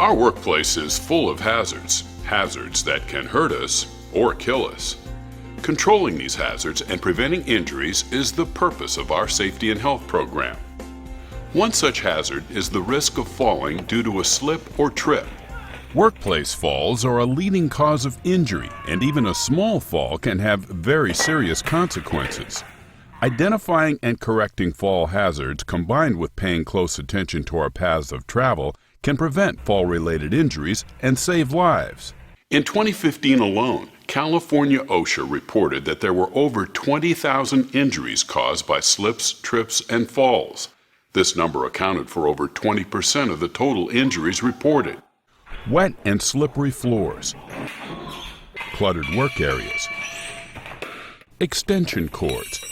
Our workplace is full of hazards that can hurt us or kill us. Controlling these hazards and preventing injuries is the purpose of our safety and health program. One such hazard is the risk of falling due to a slip or trip. Workplace falls are a leading cause of injury, and even a small fall can have very serious consequences. Identifying and correcting fall hazards combined with paying close attention to our paths of travel can prevent fall-related injuries and save lives. In 2015 alone, California OSHA reported that there were over 20,000 injuries caused by slips, trips, and falls. This number accounted for over 20% of the total injuries reported. Wet and slippery floors, cluttered work areas, extension cords,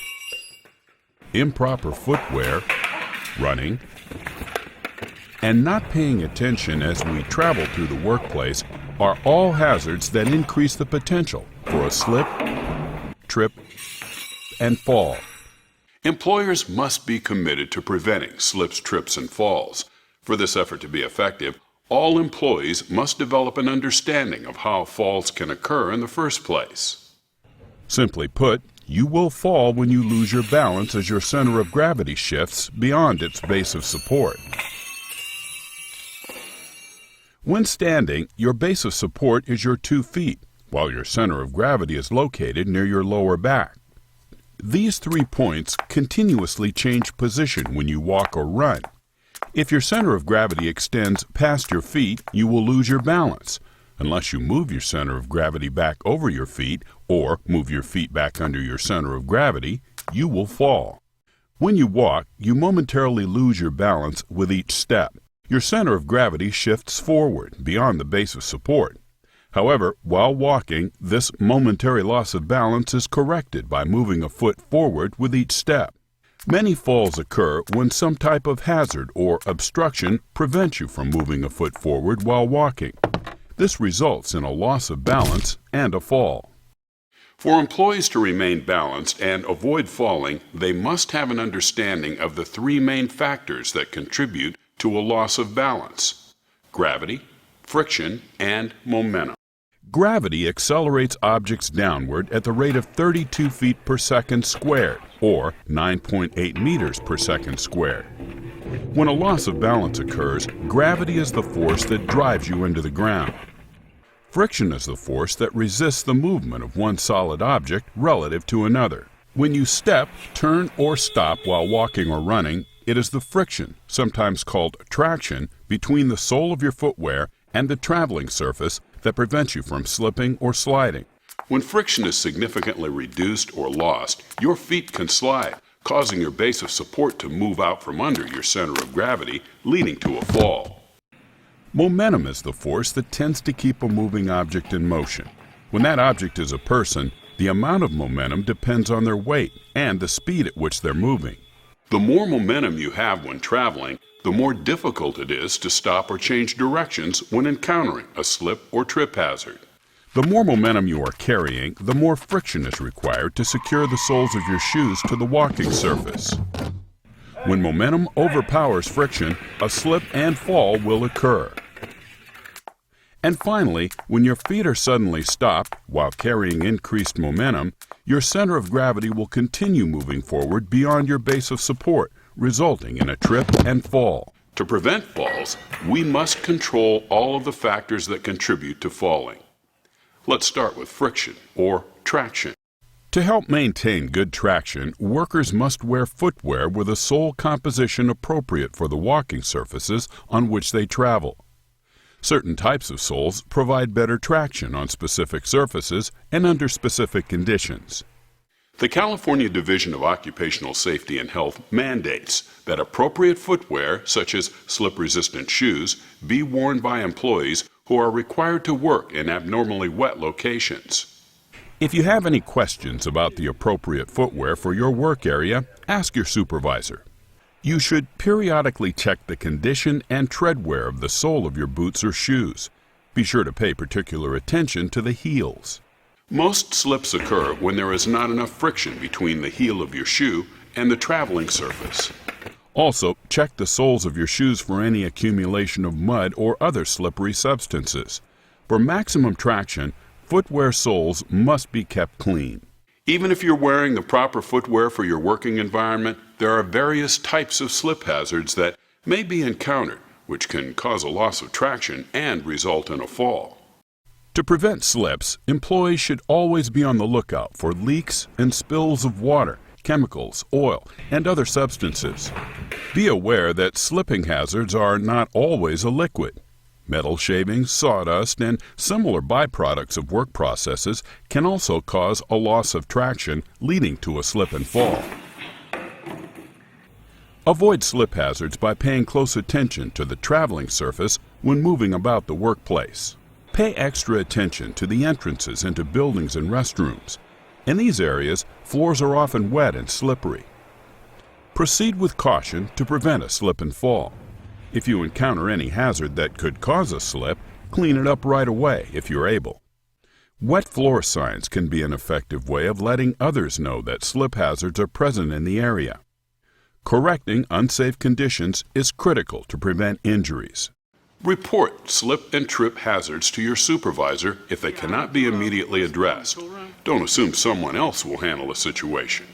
improper footwear, running, and not paying attention as we travel through the workplace are all hazards that increase the potential for a slip, trip, and fall. Employers must be committed to preventing slips, trips, and falls. For this effort to be effective, all employees must develop an understanding of how falls can occur in the first place. Simply put, you will fall when you lose your balance as your center of gravity shifts beyond its base of support. When standing, your base of support is your 2 feet, while your center of gravity is located near your lower back. These 3 points continuously change position when you walk or run. If your center of gravity extends past your feet, you will lose your balance. Unless you move your center of gravity back over your feet or move your feet back under your center of gravity, you will fall. When you walk, you momentarily lose your balance with each step. Your center of gravity shifts forward beyond the base of support. However, while walking, this momentary loss of balance is corrected by moving a foot forward with each step. Many falls occur when some type of hazard or obstruction prevents you from moving a foot forward while walking. This results in a loss of balance and a fall. For employees to remain balanced and avoid falling, they must have an understanding of the 3 main factors that contribute to a loss of balance: gravity, friction, and momentum. Gravity accelerates objects downward at the rate of 32 feet per second squared, or 9.8 meters per second squared. When a loss of balance occurs, gravity is the force that drives you into the ground. Friction is the force that resists the movement of one solid object relative to another. When you step, turn, or stop while walking or running, it is the friction, sometimes called traction, between the sole of your footwear and the traveling surface that prevents you from slipping or sliding. When friction is significantly reduced or lost, your feet can slide, causing your base of support to move out from under your center of gravity, leading to a fall. Momentum is the force that tends to keep a moving object in motion. When that object is a person, the amount of momentum depends on their weight and the speed at which they're moving. The more momentum you have when traveling, the more difficult it is to stop or change directions when encountering a slip or trip hazard. The more momentum you are carrying, the more friction is required to secure the soles of your shoes to the walking surface. When momentum overpowers friction, a slip and fall will occur. And finally, when your feet are suddenly stopped while carrying increased momentum, your center of gravity will continue moving forward beyond your base of support, resulting in a trip and fall. To prevent falls, we must control all of the factors that contribute to falling. Let's start with friction, or traction. To help maintain good traction, workers must wear footwear with a sole composition appropriate for the walking surfaces on which they travel. Certain types of soles provide better traction on specific surfaces and under specific conditions. The California Division of Occupational Safety and Health mandates that appropriate footwear, such as slip-resistant shoes, be worn by employees who are required to work in abnormally wet locations. If you have any questions about the appropriate footwear for your work area, ask your supervisor. You should periodically check the condition and tread wear of the sole of your boots or shoes. Be sure to pay particular attention to the heels. Most slips occur when there is not enough friction between the heel of your shoe and the traveling surface. Also, check the soles of your shoes for any accumulation of mud or other slippery substances. For maximum traction, footwear soles must be kept clean. Even if you're wearing the proper footwear for your working environment, there are various types of slip hazards that may be encountered, which can cause a loss of traction and result in a fall. To prevent slips, employees should always be on the lookout for leaks and spills of water, chemicals, oil, and other substances. Be aware that slipping hazards are not always a liquid. Metal shavings, sawdust, and similar byproducts of work processes can also cause a loss of traction, leading to a slip and fall. Avoid slip hazards by paying close attention to the traveling surface when moving about the workplace. Pay extra attention to the entrances into buildings and restrooms. In these areas, floors are often wet and slippery. Proceed with caution to prevent a slip and fall. If you encounter any hazard that could cause a slip, clean it up right away if you're able. Wet floor signs can be an effective way of letting others know that slip hazards are present in the area. Correcting unsafe conditions is critical to prevent injuries. Report slip and trip hazards to your supervisor if they cannot be immediately addressed. Don't assume someone else will handle a situation.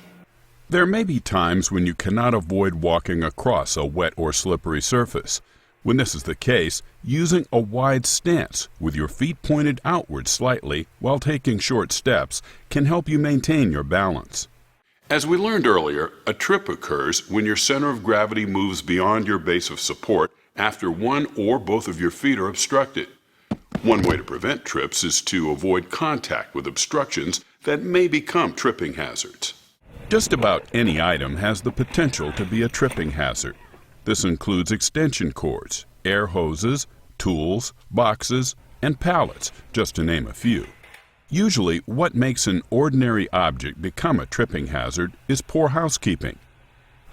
There may be times when you cannot avoid walking across a wet or slippery surface. When this is the case, using a wide stance with your feet pointed outward slightly while taking short steps can help you maintain your balance. As we learned earlier, a trip occurs when your center of gravity moves beyond your base of support after one or both of your feet are obstructed. One way to prevent trips is to avoid contact with obstructions that may become tripping hazards. Just about any item has the potential to be a tripping hazard. This includes extension cords, air hoses, tools, boxes, and pallets, just to name a few. Usually, what makes an ordinary object become a tripping hazard is poor housekeeping.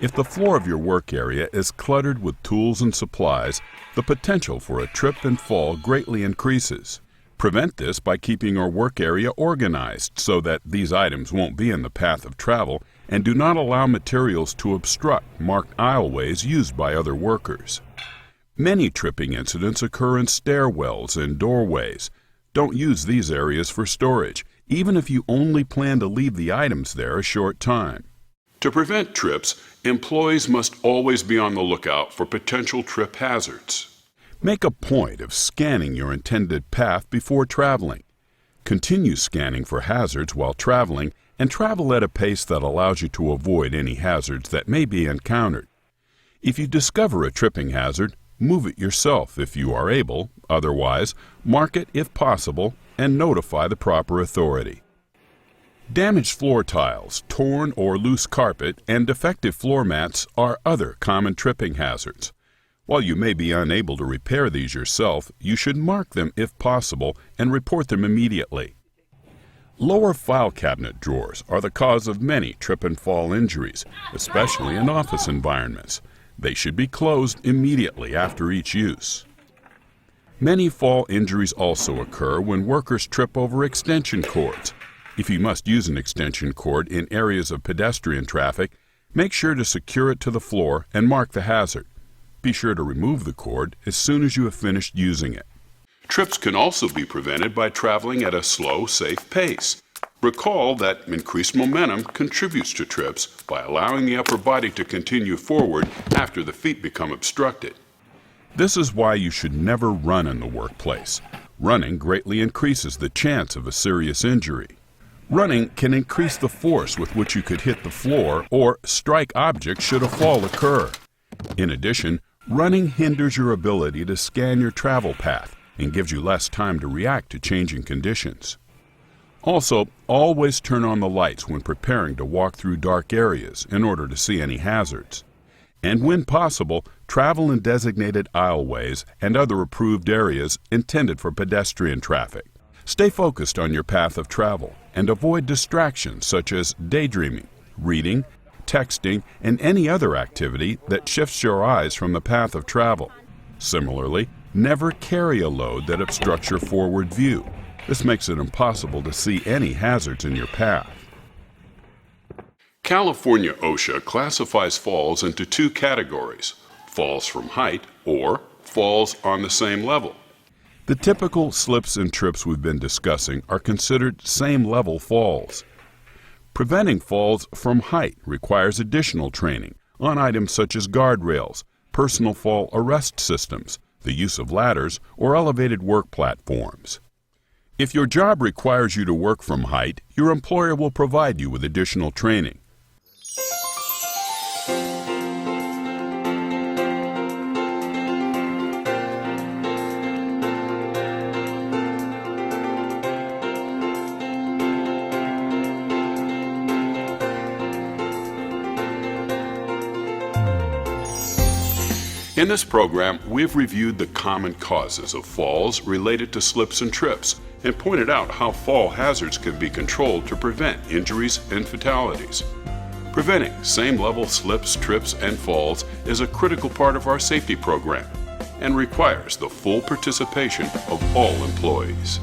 If the floor of your work area is cluttered with tools and supplies, the potential for a trip and fall greatly increases. Prevent this by keeping your work area organized so that these items won't be in the path of travel, and do not allow materials to obstruct marked aisleways used by other workers. Many tripping incidents occur in stairwells and doorways. Don't use these areas for storage, even if you only plan to leave the items there a short time. To prevent trips, employees must always be on the lookout for potential trip hazards. Make a point of scanning your intended path before traveling. Continue scanning for hazards while traveling, and travel at a pace that allows you to avoid any hazards that may be encountered. If you discover a tripping hazard, move it yourself if you are able. Otherwise, mark it if possible and notify the proper authority. Damaged floor tiles, torn or loose carpet, and defective floor mats are other common tripping hazards. While you may be unable to repair these yourself, you should mark them if possible and report them immediately. Lower file cabinet drawers are the cause of many trip and fall injuries, especially in office environments. They should be closed immediately after each use. Many fall injuries also occur when workers trip over extension cords. If you must use an extension cord in areas of pedestrian traffic, make sure to secure it to the floor and mark the hazard. Be sure to remove the cord as soon as you have finished using it. Trips can also be prevented by traveling at a slow, safe pace. Recall that increased momentum contributes to trips by allowing the upper body to continue forward after the feet become obstructed. This is why you should never run in the workplace. Running greatly increases the chance of a serious injury. Running can increase the force with which you could hit the floor or strike objects should a fall occur. In addition, running hinders your ability to scan your travel path and gives you less time to react to changing conditions. Also, always turn on the lights when preparing to walk through dark areas in order to see any hazards. And when possible, travel in designated aisleways and other approved areas intended for pedestrian traffic. Stay focused on your path of travel and avoid distractions such as daydreaming, reading, texting, and any other activity that shifts your eyes from the path of travel. Similarly, never carry a load that obstructs your forward view. This makes it impossible to see any hazards in your path. California OSHA classifies falls into two categories: falls from height or falls on the same level. The typical slips and trips we've been discussing are considered same-level falls. Preventing falls from height requires additional training on items such as guardrails, personal fall arrest systems, the use of ladders, or elevated work platforms. If your job requires you to work from height, your employer will provide you with additional training. In this program, we've reviewed the common causes of falls related to slips and trips and pointed out how fall hazards can be controlled to prevent injuries and fatalities. Preventing same-level slips, trips, and falls is a critical part of our safety program and requires the full participation of all employees.